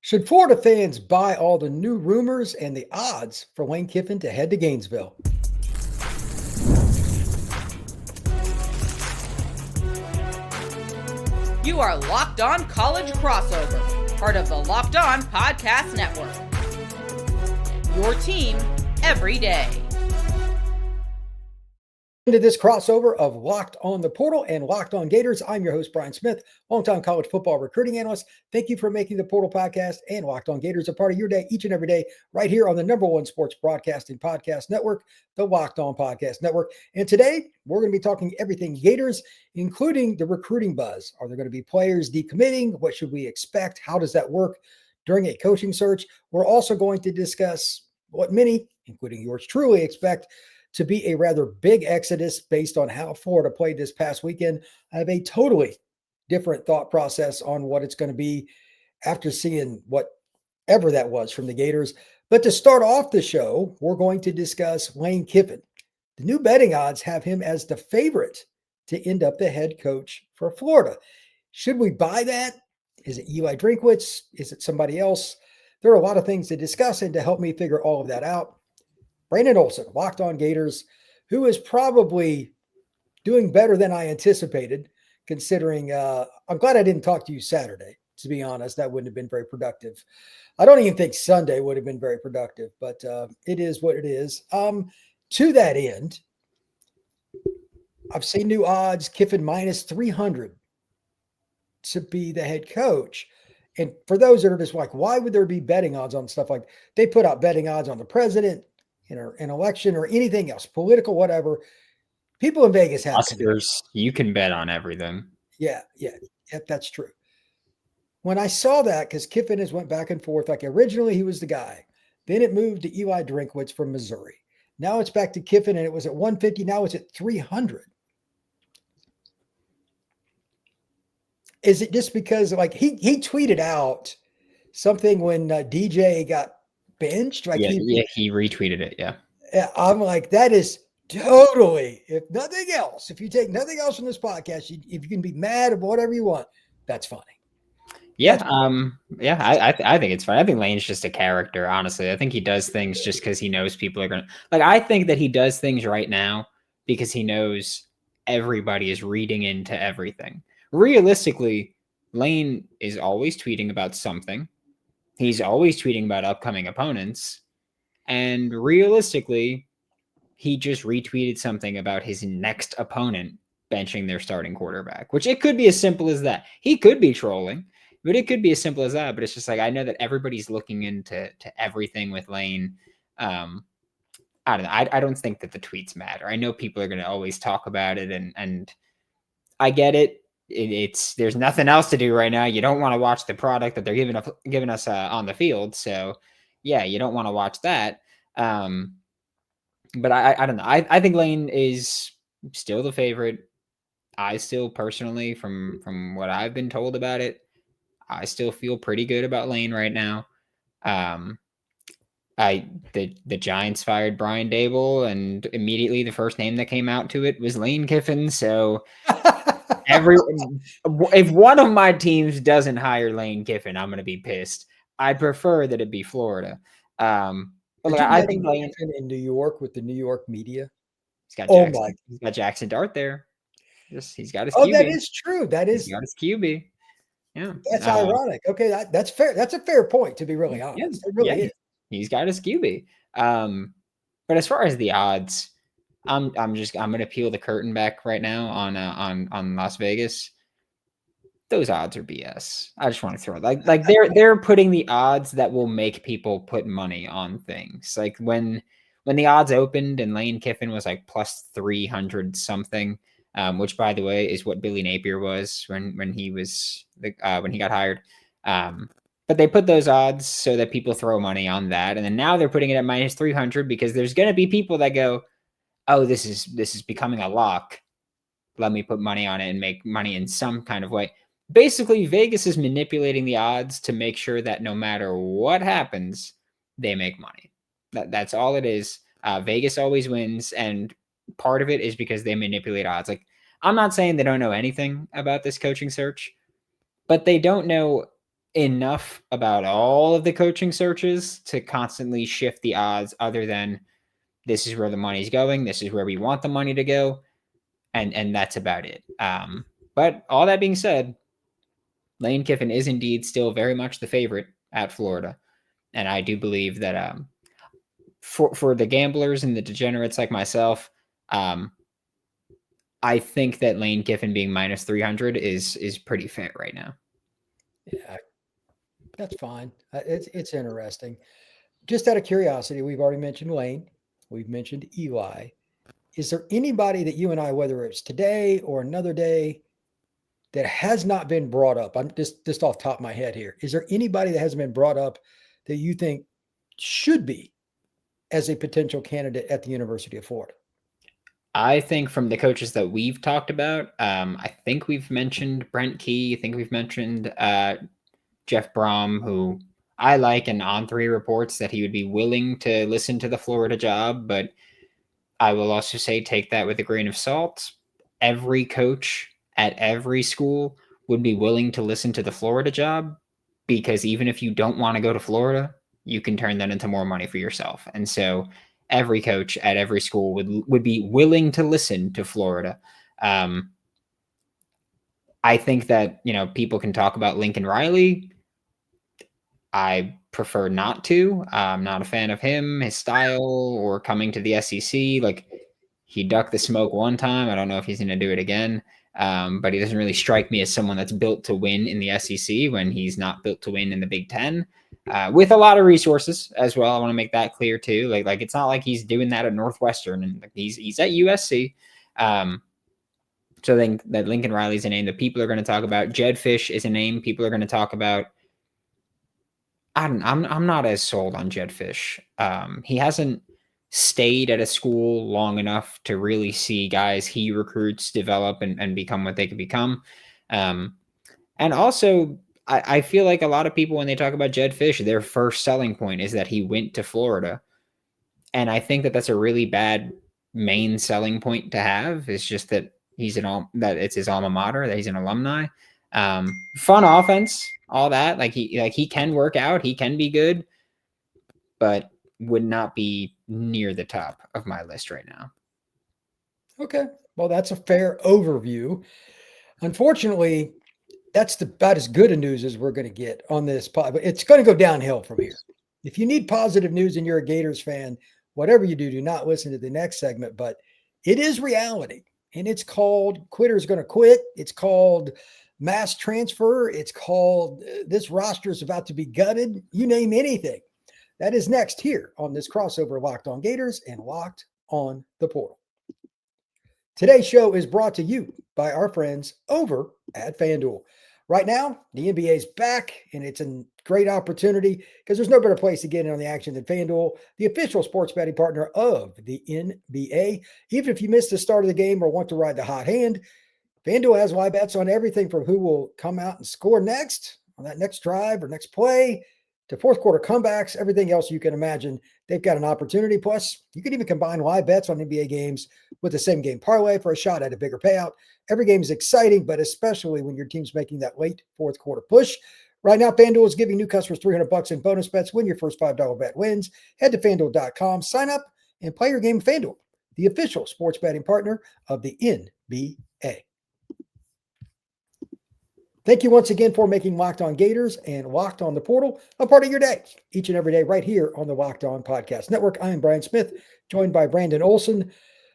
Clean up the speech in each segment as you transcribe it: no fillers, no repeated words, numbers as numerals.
Should Florida fans buy all the new rumors and the odds for Lane Kiffin to head to Gainesville? You are Locked On College Crossover, part of the Locked On Podcast Network. Your team every day. Into this crossover of Locked On the Portal and Locked On Gators. I'm your host, Brian Smith, longtime college football recruiting analyst. Thank you for making the Portal podcast and Locked On Gators a part of your day each and every day, right here on the number one sports broadcasting podcast network, the Locked On Podcast Network. And today, we're going to be talking everything Gators, including the recruiting buzz. Are there going to be players decommitting? What should we expect? How does that work during a coaching search? We're also going to discuss what many, including yours truly, expect to be a rather big exodus based on how Florida played this past weekend. I have a totally different thought process on what it's going to be after seeing whatever that was from the Gators. But to start off the show, we're going to discuss Lane Kiffin. The new betting odds have him as the favorite to end up the head coach for Florida. Should we buy that? Is it Eli Drinkwitz? Is it somebody else? There are a lot of things to discuss, and to help me figure all of that out, Brandon Olson, Locked On Gators, who is probably doing better than I anticipated, considering I'm glad I didn't talk to you Saturday, to be honest. That wouldn't have been very productive. I don't even think Sunday would have been very productive, but it is what it is. To that end, I've seen new odds, Kiffin minus 300 to be the head coach. And for those that are just like, why would there be betting odds on stuff like they put out betting odds on the president, an election or anything else, political, whatever. People in Vegas have Oscars, you can bet on everything. Yeah, that's true. When I saw that, because Kiffin has went back and forth, like originally he was the guy. Then it moved to Eli Drinkwitz from Missouri. Now it's back to Kiffin, and it was at 150. Now it's at 300. Is it just because like he tweeted out something when DJ got benched? Like he retweeted it. Yeah. I'm like, that is totally, if nothing else, if you take nothing else from this podcast, if you can be mad or whatever you want, that's funny. Yeah. I think it's fine. I think Lane's just a character, honestly. I think he does things just because he knows people are going to, like, I think that he does things right now because he knows everybody is reading into everything. Realistically, Lane is always tweeting about something. He's always tweeting about upcoming opponents. And realistically, he just retweeted something about his next opponent benching their starting quarterback, which it could be as simple as that. He could be trolling, but it could be as simple as that. But it's just like, I know that everybody's looking into everything with Lane. I don't know. I don't think that the tweets matter. I know people are going to always talk about it, and I get it. There's nothing else to do right now. You don't want to watch the product that they're giving us on the field. So yeah, you don't want to watch that. But I don't know. I think Lane is still the favorite. I still personally, from what I've been told about it, I still feel pretty good about Lane right now. The Giants fired Brian Dable, and immediately the first name that came out to it was Lane Kiffin. So if one of my teams doesn't hire Lane Kiffin, I'm going to be pissed. I prefer that it be Florida. But I think Lane in New York with the New York media. He's got Jackson Dart there. He's got his QB. Oh, that is true. He's got his QB. Yeah, that's ironic. Okay, that's fair. That's a fair point, to be really honest. It really is. He's got his QB. But as far as the odds, I'm going to peel the curtain back right now on Las Vegas. Those odds are BS. I just want to throw it. Like they're putting the odds that will make people put money on things. Like when the odds opened and Lane Kiffin was like plus 300 something, which by the way is what Billy Napier was when he was when he got hired. But they put those odds so that people throw money on that, and then now they're putting it at minus 300 because there's going to be people that go, oh, this is becoming a lock. Let me put money on it and make money in some kind of way. Basically, Vegas is manipulating the odds to make sure that no matter what happens, they make money. That's all it is. Vegas always wins, and part of it is because they manipulate odds. Like, I'm not saying they don't know anything about this coaching search, but they don't know enough about all of the coaching searches to constantly shift the odds other than this is where the money's going, this is where we want the money to go, and that's about it. But all that being said, Lane Kiffin is indeed still very much the favorite at Florida. And I do believe that for the gamblers and the degenerates like myself, I think that Lane Kiffin being minus 300 is pretty fair right now. Yeah, that's fine. It's interesting. Just out of curiosity, we've already mentioned Lane. We've mentioned Eli. Is there anybody that you and I, whether it's today or another day, that has not been brought up? I'm just off the top of my head here. Is there anybody that hasn't been brought up that you think should be as a potential candidate at the University of Florida? I think from the coaches that we've talked about, I think we've mentioned Brent Key. I think we've mentioned Jeff Brom, who I like, and On3 reports that he would be willing to listen to the Florida job. But I will also say take that with a grain of salt. Every coach at every school would be willing to listen to the Florida job, because even if you don't want to go to Florida, you can turn that into more money for yourself. And so every coach at every school would be willing to listen to Florida. I think that, people can talk about Lincoln Riley. I prefer not to. I'm not a fan of him, his style, or coming to the SEC. Like, he ducked the smoke one time. I don't know if he's going to do it again. But he doesn't really strike me as someone that's built to win in the SEC when he's not built to win in the Big Ten. With a lot of resources as well. I want to make that clear too. Like it's not like he's doing that at Northwestern, and he's at USC. So I think that Lincoln Riley's a name that people are going to talk about. Jed Fish is a name people are going to talk about. I'm not as sold on Jed Fish. He hasn't stayed at a school long enough to really see guys he recruits develop and become what they can become. And also, I feel like a lot of people, when they talk about Jed Fish, their first selling point is that he went to Florida. And I think that that's a really bad main selling point to have. It's just that that it's his alma mater, that he's an alumni. Fun offense, all that. He can work out, he can be good, but would not be near the top of my list right now. Okay. Well, that's a fair overview. Unfortunately, that's about as good a news as we're going to get on this pod. But it's going to go downhill from here. If you need positive news and you're a Gators fan, whatever you do not listen to the next segment. But it is reality. And it's called Quitter's Going to Quit. It's called mass transfer. It's called this roster is about to be gutted. You name anything. That is next here on this crossover Locked On Gators and Locked On the Portal. Today's show is brought to you by our friends over at FanDuel. Right now, the NBA is back, and it's a great opportunity because there's no better place to get in on the action than FanDuel, the official sports betting partner of the NBA. Even if you missed the start of the game or want to ride the hot hand, FanDuel has live bets on everything from who will come out and score next on that next drive or next play to fourth quarter comebacks, everything else you can imagine. They've got an opportunity. Plus, you can even combine live bets on NBA games with the same game parlay for a shot at a bigger payout. Every game is exciting, but especially when your team's making that late fourth quarter push. Right now, FanDuel is giving new customers $300 in bonus bets when your first $5 bet wins. Head to FanDuel.com, sign up, and play your game with FanDuel, the official sports betting partner of the NBA. Thank you once again for making Locked On Gators and Locked On the Portal a part of your day, each and every day right here on the Locked On Podcast Network. I am Brian Smith, joined by Brandon Olson,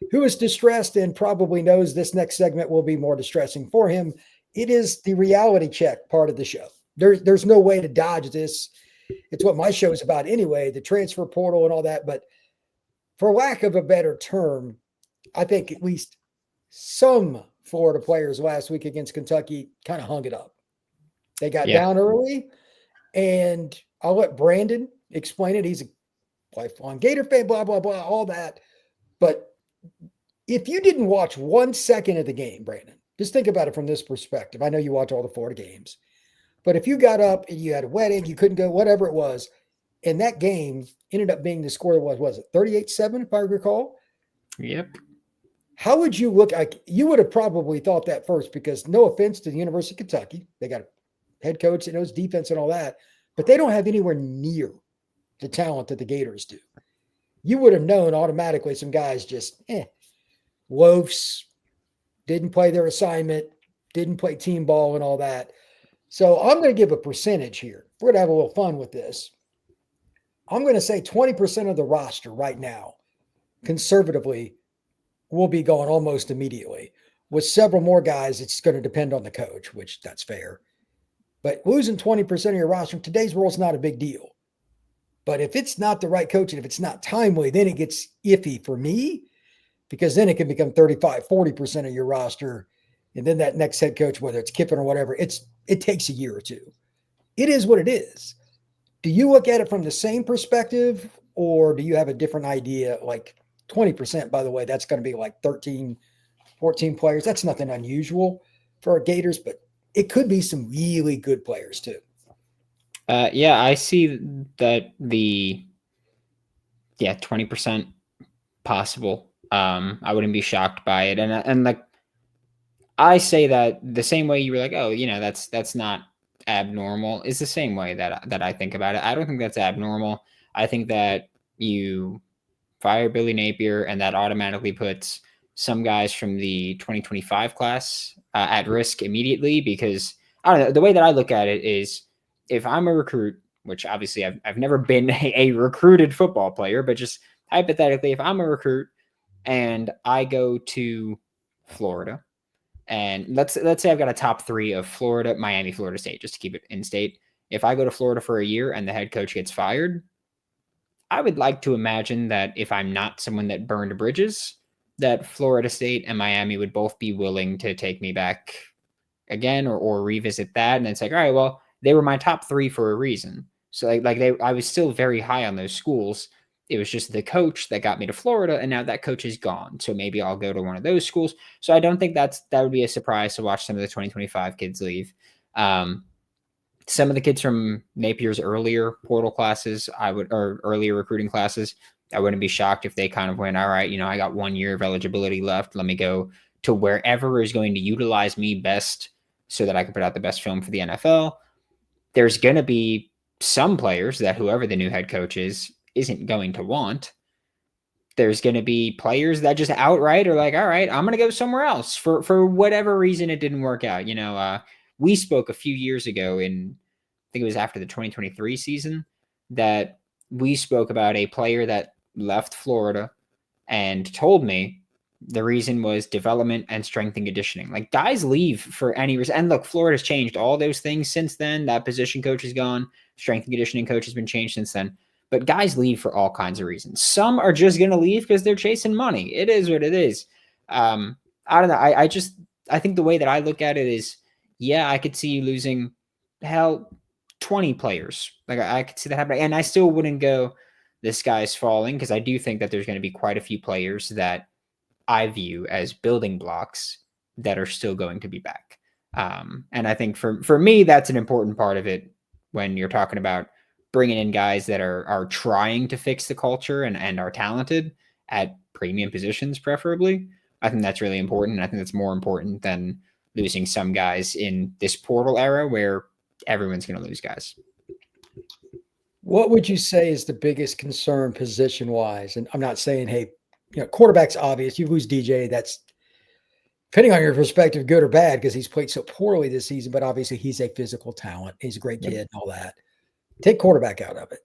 who is distressed and probably knows this next segment will be more distressing for him. It is the reality check part of the show. There's no way to dodge this. It's what my show is about anyway, the transfer portal and all that. But for lack of a better term, I think at least some Florida players last week against Kentucky kind of hung it up. They got down early, and I'll let Brandon explain it. He's a lifelong Gator fan, blah, blah, blah, all that. But if you didn't watch 1 second of the game, Brandon, just think about it from this perspective. I know you watch all the Florida games, but if you got up and you had a wedding, you couldn't go, whatever it was, and that game ended up being the score was it 38-7, if I recall? Yep. How would you look? You would have probably thought that first, because no offense to the University of Kentucky, they got a head coach that knows defense and all that, but they don't have anywhere near the talent that the Gators do. You would have known automatically some guys just loafs, didn't play their assignment, didn't play team ball and all that. So I'm going to give a percentage here. We're going to have a little fun with this. I'm going to say 20% of the roster right now, conservatively, will be gone almost immediately. With several more guys, it's going to depend on the coach, which that's fair. But losing 20% of your roster in today's world is not a big deal. But if it's not the right coach and if it's not timely, then it gets iffy for me, because then it can become 35, 40% of your roster. And then that next head coach, whether it's Kiffin or whatever, it takes a year or two. It is what it is. Do you look at it from the same perspective, or do you have a different idea? Like 20%, by the way, that's going to be like 13, 14 players. That's nothing unusual for our Gators, but it could be some really good players too. Yeah, I see that 20% possible. I wouldn't be shocked by it. And like, I say that the same way you were like, oh, that's not abnormal, is the same way that I think about it. I don't think that's abnormal. I think that you fire Billy Napier and that automatically puts some guys from the 2025 class at risk immediately, because I don't know, the way that I look at it is, if I'm a recruit, which obviously I've never been a recruited football player, but just hypothetically, if I'm a recruit and I go to Florida, and let's say I've got a top 3 of Florida, Miami, Florida State, just to keep it in state. If I go to Florida for a year and the head coach gets fired, I would like to imagine that if I'm not someone that burned bridges, that Florida State and Miami would both be willing to take me back again or revisit that. And it's like, all right, well, they were my top 3 for a reason. So I was still very high on those schools. It was just the coach that got me to Florida, and now that coach is gone. So maybe I'll go to one of those schools. So I don't think that would be a surprise to watch some of the 2025 kids leave. Some of the kids from Napier's earlier portal classes, or earlier recruiting classes, I wouldn't be shocked if they kind of went, all right, I got 1 year of eligibility left. Let me go to wherever is going to utilize me best so that I can put out the best film for the NFL. There's going to be some players that whoever the new head coach isn't going to want. There's going to be players that just outright are like, all right, I'm going to go somewhere else for whatever reason it didn't work out. We spoke a few years ago I think it was after the 2023 season, that we spoke about a player that left Florida and told me the reason was development and strength and conditioning. Like, guys leave for any reason. And look, Florida's changed all those things since then. That position coach is gone. Strength and conditioning coach has been changed since then. But guys leave for all kinds of reasons. Some are just going to leave because they're chasing money. It is what it is. I don't know. I think the way that I look at it is, yeah, I could see you losing 20 players. Like, I could see that happening. And I still wouldn't go, this guy's falling, because I do think that there's going to be quite a few players that I view as building blocks that are still going to be back. And I think for me, that's an important part of it when you're talking about bringing in guys that are trying to fix the culture and are talented at premium positions, preferably. I think that's really important. I think that's more important than losing some guys in this portal era where everyone's going to lose guys. What would you say is the biggest concern position-wise? And I'm not saying, hey, quarterback's obvious. You lose DJ, that's, depending on your perspective, good or bad, because he's played so poorly this season, but obviously he's a physical talent. He's a great kid and all that. Take quarterback out of it.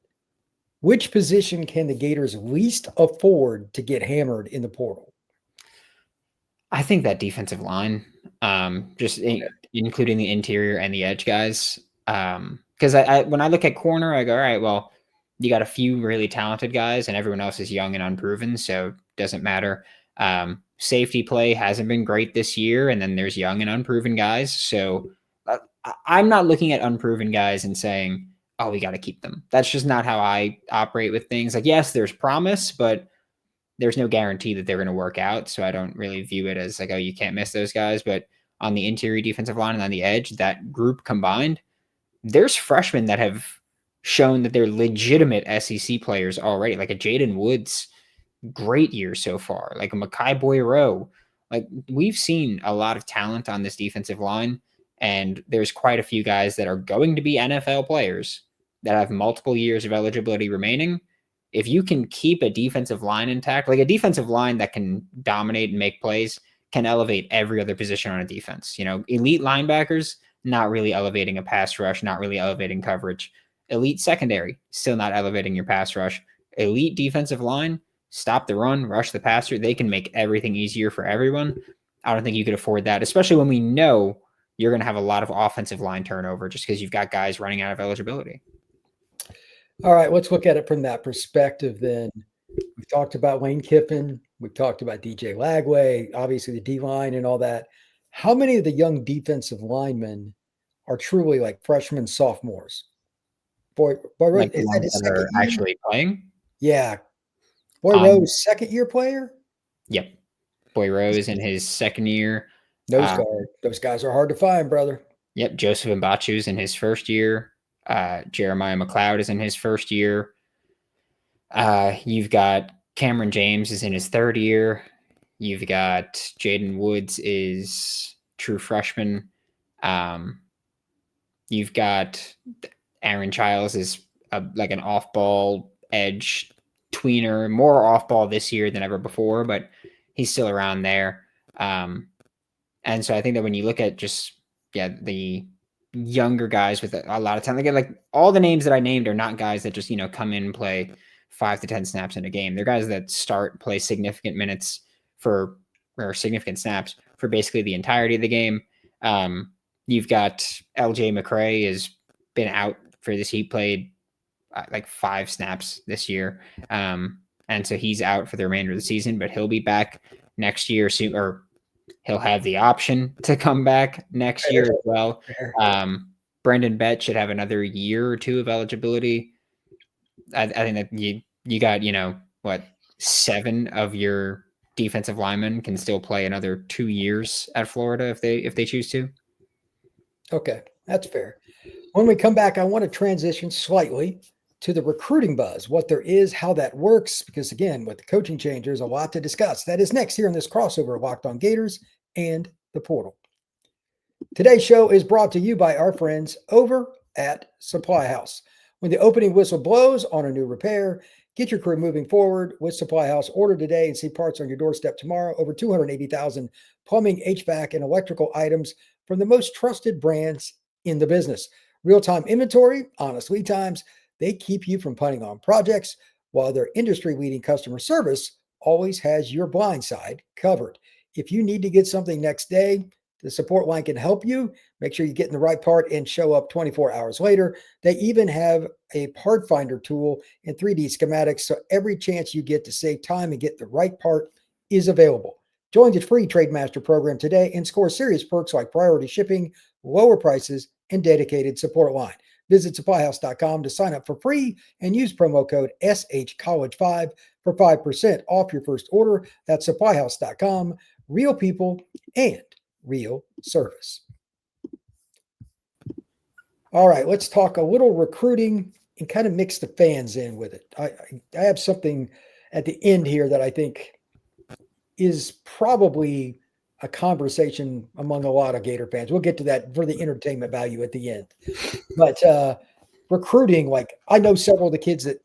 Which position can the Gators least afford to get hammered in the portal? I think that defensive line, including the interior and the edge guys. Because when I look at corner, I go, all right, well, you got a few really talented guys and everyone else is young and unproven, so it doesn't matter. Safety play hasn't been great this year, and then there's young and unproven guys. So I'm not looking at unproven guys and saying, oh, we got to keep them. That's just not how I operate with things. Like, yes, there's promise, but there's no guarantee that they're going to work out. So I don't really view it as like, oh, you can't miss those guys. But on the interior defensive line and on the edge, that group combined, there's freshmen that have shown that they're legitimate SEC players already. Like a Jaden Woods, great year so far. Like a Makai Boyero. Like, we've seen a lot of talent on this defensive line. And there's quite a few guys that are going to be NFL players that have multiple years of eligibility remaining. If you can keep a defensive line intact, like a defensive line that can dominate and make plays, can elevate every other position on a defense. Elite linebackers, not really elevating a pass rush, not really elevating coverage. Elite secondary, still not elevating your pass rush. Elite defensive line, stop the run, rush the passer. They can make everything easier for everyone. I don't think you could afford that, especially when we know you're going to have a lot of offensive line turnover just because you've got guys running out of eligibility. All right, let's look at it from that perspective then. We've talked about Lane Kiffin. We've talked about DJ Lagway, obviously the D-line and all that. How many of the young defensive linemen are truly like freshmen, sophomores? Boy, Like is the that ones his that are second year? actually playing? Yeah. Boy Rose, second-year player? Yep. Boy Rose in his second year. Nose guard. Those guys are hard to find, brother. Yep. Joseph Mbachu's in his first year. Jeremiah McLeod is in his first year. You've got Cameron James is in his third year. You've got Jaden Woods is true freshman. You've got Aaron Childs is like an off-ball edge tweener, more off-ball this year than ever before, but he's still around there. And so I think that when you look at just the younger guys with a lot of time, like all the names that I named are not guys that just come in and play 5 to 10 snaps in a game. They're guys that play significant minutes or significant snaps for basically the entirety of the game. You've got LJ McCray has been out for this. He played like 5 snaps this year. And so he's out for the remainder of the season, but he'll be back next year soon, or he'll have the option to come back next year as well. Brendan Bett should have another year or 2 of eligibility. I think that you got, 7 of your defensive linemen can still play another 2 years at Florida if they choose to. Okay, that's fair. When we come back, I want to transition slightly to the recruiting buzz, what there is, how that works, because again, with the coaching change, there's a lot to discuss. That is next here in this crossover of Locked On Gators and the Portal. Today's show is brought to you by our friends over at SupplyHouse. When the opening whistle blows on a new repair, get your career moving forward with SupplyHouse. Order today and see parts on your doorstep tomorrow. Over 280,000 plumbing, HVAC, and electrical items from the most trusted brands in the business. Real-time inventory, honest lead times, they keep you from punting on projects, while their industry-leading customer service always has your blind side covered. If you need to get something next day, the support line can help you. Make sure you're getting the right part and show up 24 hours later. They even have a part finder tool and 3D schematics, so every chance you get to save time and get the right part is available. Join the free TradeMaster program today and score serious perks like priority shipping, lower prices, and dedicated support line. Visit supplyhouse.com to sign up for free and use promo code SHCollege5 for 5% off your first order. That's supplyhouse.com. Real people and real service. All right, let's talk a little recruiting and kind of mix the fans in with it. I have something at the end here that I think is probably a conversation among a lot of Gator fans. We'll get to that for the entertainment value at the end. But recruiting, like I know several of the kids that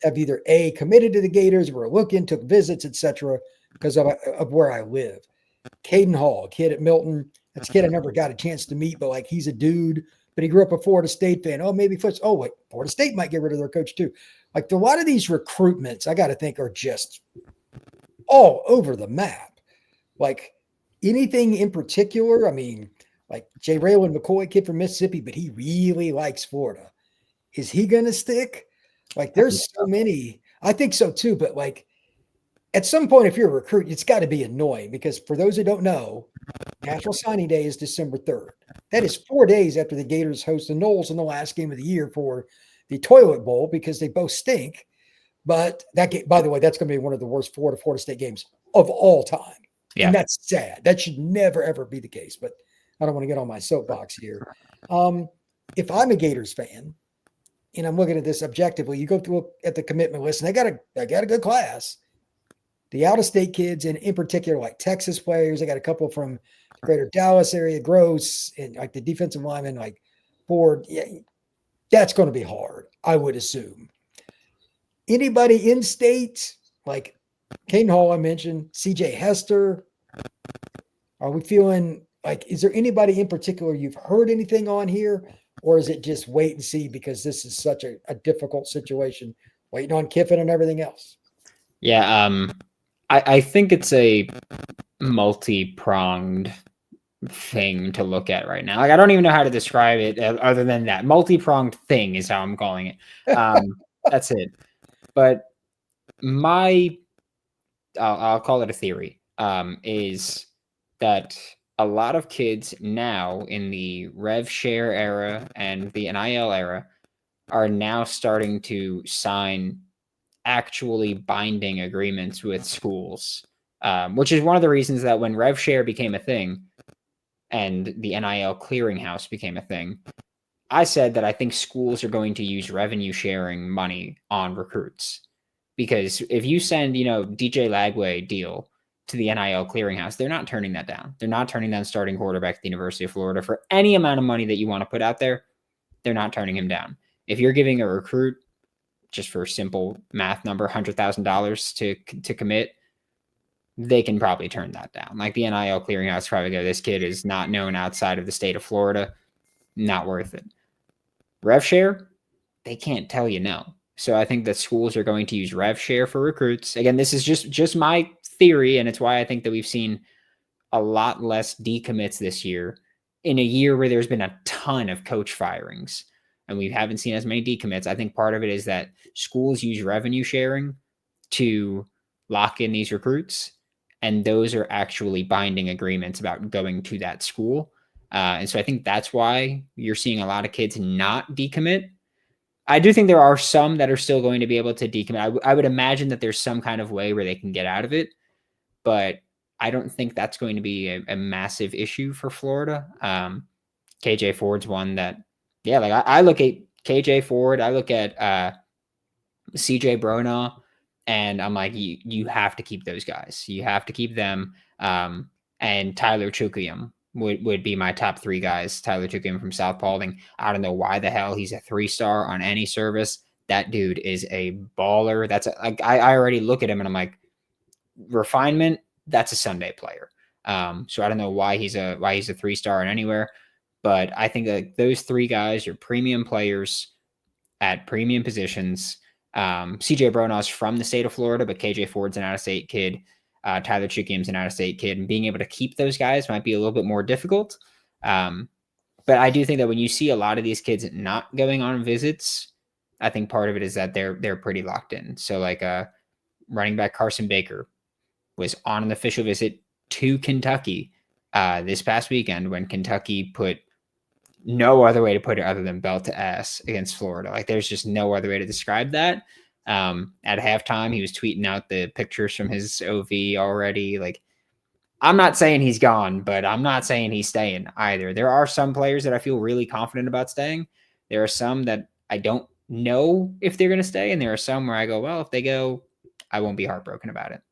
have either committed to the Gators, were looking, took visits, etc., because of where I live. Caden Hall, a kid at Milton. That's a kid I never got a chance to meet, but like he's a dude. But he grew up a Florida State fan. Oh, maybe Florida State might get rid of their coach too. Like a lot of these recruitments, I got to think are just all over the map. Like anything in particular? I mean, like J. Raylan McCoy, kid from Mississippi, but he really likes Florida. Is he going to stick? Like there's so many. I think so too. But like at some point, if you're a recruit, it's got to be annoying because for those who don't know, National Signing Day is December 3rd. That is 4 days after the Gators host the Noles in the last game of the year for the Toilet Bowl because they both stink. But that game, by the way, that's going to be one of the worst Florida State games of all time. Yeah. And that's sad. That should never, ever be the case. But I don't want to get on my soapbox here. If I'm a Gators fan and I'm looking at this objectively, you go through at the commitment list, and they got a good class. The out-of-state kids, and in particular, like Texas players, they got a couple from greater Dallas area, Gross, and like the defensive lineman, like Ford. Yeah, that's going to be hard, I would assume. Anybody in state, like Caden Hall, I mentioned, CJ Hester. Are we feeling like, is there anybody in particular you've heard anything on here? Or is it just wait and see because this is such a difficult situation, waiting on Kiffin and everything else? Yeah, I think it's a multi-pronged thing to look at right now. Like, I don't even know how to describe it other than that. Multi-pronged thing is how I'm calling it. That's it. But I'll call it a theory, is that a lot of kids now in the rev share era and the NIL era are now starting to sign actually binding agreements with schools, which is one of the reasons that when rev share became a thing and the NIL clearinghouse became a thing, I said that I think schools are going to use revenue sharing money on recruits. Because if you send, DJ Lagway deal to the NIL clearinghouse, they're not turning that down. They're not turning down starting quarterback at the University of Florida for any amount of money that you want to put out there. They're not turning him down. If you're giving a recruit, just for simple math number, $100,000 to commit, they can probably turn that down. Like the NIL clearinghouse probably go, this kid is not known outside of the state of Florida. Not worth it. Rev share, they can't tell you no. So I think that schools are going to use rev share for recruits. Again, this is just my theory, and it's why I think that we've seen a lot less decommits this year in a year where there's been a ton of coach firings and we haven't seen as many decommits. I think part of it is that schools use revenue sharing to lock in these recruits, and those are actually binding agreements about going to that school. And so I think that's why you're seeing a lot of kids not decommit. I do think there are some that are still going to be able to decommit. I would imagine that there's some kind of way where they can get out of it, but I don't think that's going to be a massive issue for Florida. KJ Ford's one that, yeah, like I look at KJ Ford, I look at CJ Bronaugh, and I'm like, you have to keep those guys. You have to keep them. And Tyler Chukium would be my top three guys. Tyler Chukium from South Paulding. I don't know why the hell he's a 3-star on any service. That dude is a baller. I already look at him and I'm like, refinement, that's a Sunday player. So I don't know why he's a 3-star in anywhere, but I think that those three guys are premium players at premium positions. CJ Bronaugh's from the state of Florida, but KJ Ford's an out-of-state kid. Tyler Chukium's an out-of-state kid, and being able to keep those guys might be a little bit more difficult. But I do think that when you see a lot of these kids not going on visits, I think part of it is that they're pretty locked in. So like running back Carson Baker was on an official visit to Kentucky this past weekend when Kentucky put no other way to put it other than belt to ass against Florida. Like there's just no other way to describe that. At halftime, he was tweeting out the pictures from his OV already. Like, I'm not saying he's gone, but I'm not saying he's staying either. There are some players that I feel really confident about staying. There are some that I don't know if they're going to stay. And there are some where I go, well, if they go, I won't be heartbroken about it.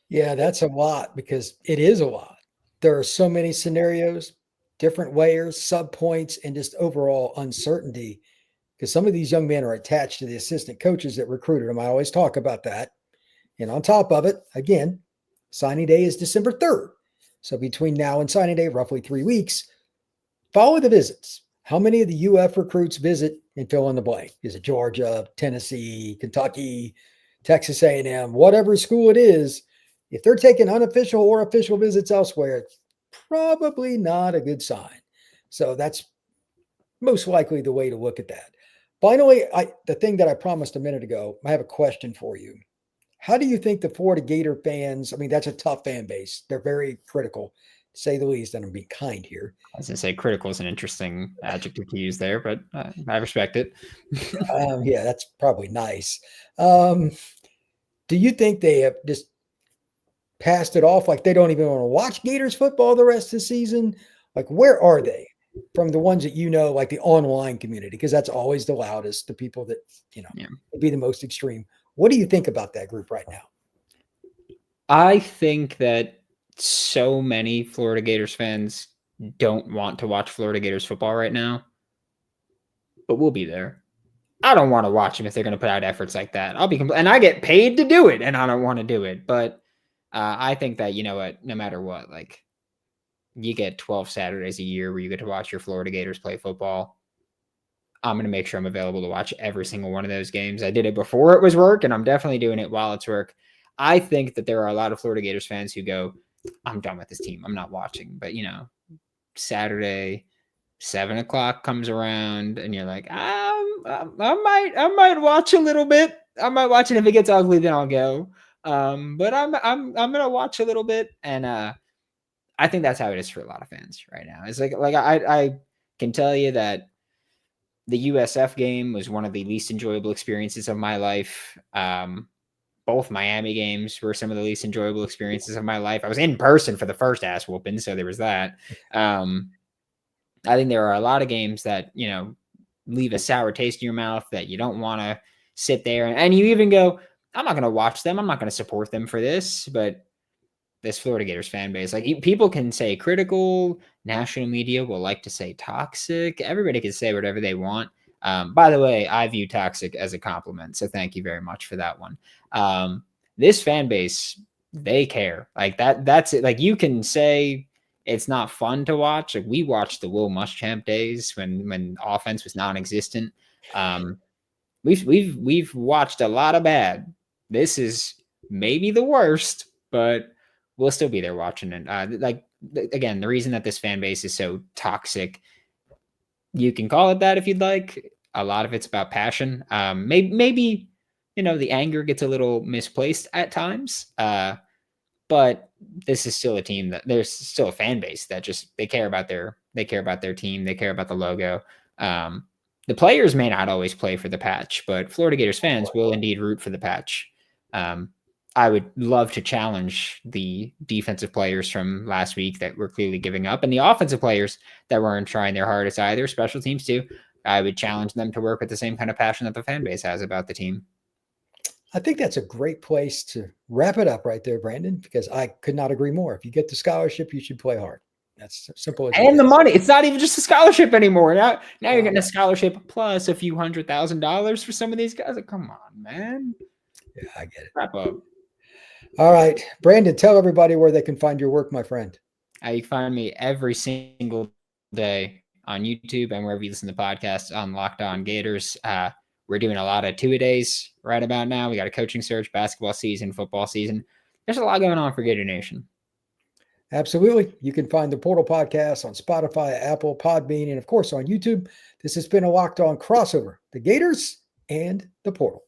Yeah, that's a lot because it is a lot. There are so many scenarios, different layers, sub points, and just overall uncertainty. Because some of these young men are attached to the assistant coaches that recruited them. I always talk about that. And on top of it, again, signing day is December 3rd. So between now and signing day, roughly 3 weeks, follow the visits. How many of the UF recruits visit and fill in the blank? Is it Georgia, Tennessee, Kentucky, Texas A&M, whatever school it is? If they're taking unofficial or official visits elsewhere, it's probably not a good sign. So that's most likely the way to look at that. Finally, the thing that I promised a minute ago, I have a question for you. How do you think the Florida Gator fans, I mean, that's a tough fan base. They're very critical, to say the least, and I'm being kind here. I was going to say critical is an interesting adjective to use there, but I respect it. Yeah, that's probably nice. Do you think they have just passed it off like they don't even want to watch Gators football the rest of the season? Like, where are they? From the ones that like the online community, because that's always the loudest, the people that, would be the most extreme. What do you think about that group right now? I think that so many Florida Gators fans don't want to watch Florida Gators football right now, but we'll be there. I don't want to watch them if they're going to put out efforts like that. And I get paid to do it, and I don't want to do it. But I think that, you know what, no matter what, like, you get 12 Saturdays a year where you get to watch your Florida Gators play football. I'm going to make sure I'm available to watch every single one of those games. I did it before it was work, and I'm definitely doing it while it's work. I think that there are a lot of Florida Gators fans who go, I'm done with this team. I'm not watching. But, you know, Saturday, 7 o'clock comes around, and you're like, I might watch a little bit. I might watch it. If it gets ugly, then I'll go. But I'm gonna watch a little bit, and I think that's how it is for a lot of fans right now. It's like I can tell you that the USF game was one of the least enjoyable experiences of my life. Both Miami games were some of the least enjoyable experiences of my life. I was in person for the first ass whooping, so there was that. I think there are a lot of games that, you know, leave a sour taste in your mouth that you don't want to sit there and you even go, I'm not going to watch them. I'm not going to support them for this. But this Florida Gators fan base, like, people can say critical, national media will like to say toxic. Everybody can say whatever they want. By the way, I view toxic as a compliment. So thank you very much for that one. This fan base, they care. Like that's it. Like, you can say it's not fun to watch. Like, we watched the Will Muschamp days when offense was non-existent. We've watched a lot of bad. This is maybe the worst, but we'll still be there watching it. Again, the reason that this fan base is so toxic, you can call it that if you'd like. A lot of it's about passion. Maybe you know, the anger gets a little misplaced at times. But this is still a team that there's still a fan base that just they care about their team, they care about the logo. The players may not always play for the patch, but Florida Gators fans will indeed root for the patch. I would love to challenge the defensive players from last week that were clearly giving up, and the offensive players that weren't trying their hardest either, special teams too. I would challenge them to work with the same kind of passion that the fan base has about the team. I think that's a great place to wrap it up right there, Brandon, because I could not agree more. If you get the scholarship, you should play hard. That's simple as and the money. It's not even just a scholarship anymore. Now you're getting a scholarship plus a few $100,000 for some of these guys. Like, come on, man. Yeah, I get it. Wrap up. All right, Brandon, tell everybody where they can find your work, my friend. You can find me every single day on YouTube and wherever you listen to podcasts on Locked On Gators. We're doing a lot of two-a-days right about now. We got a coaching search, basketball season, football season. There's a lot going on for Gator Nation. Absolutely. You can find the Portal Podcast on Spotify, Apple, Podbean, and of course on YouTube. This has been a Locked On crossover, the Gators and the Portal.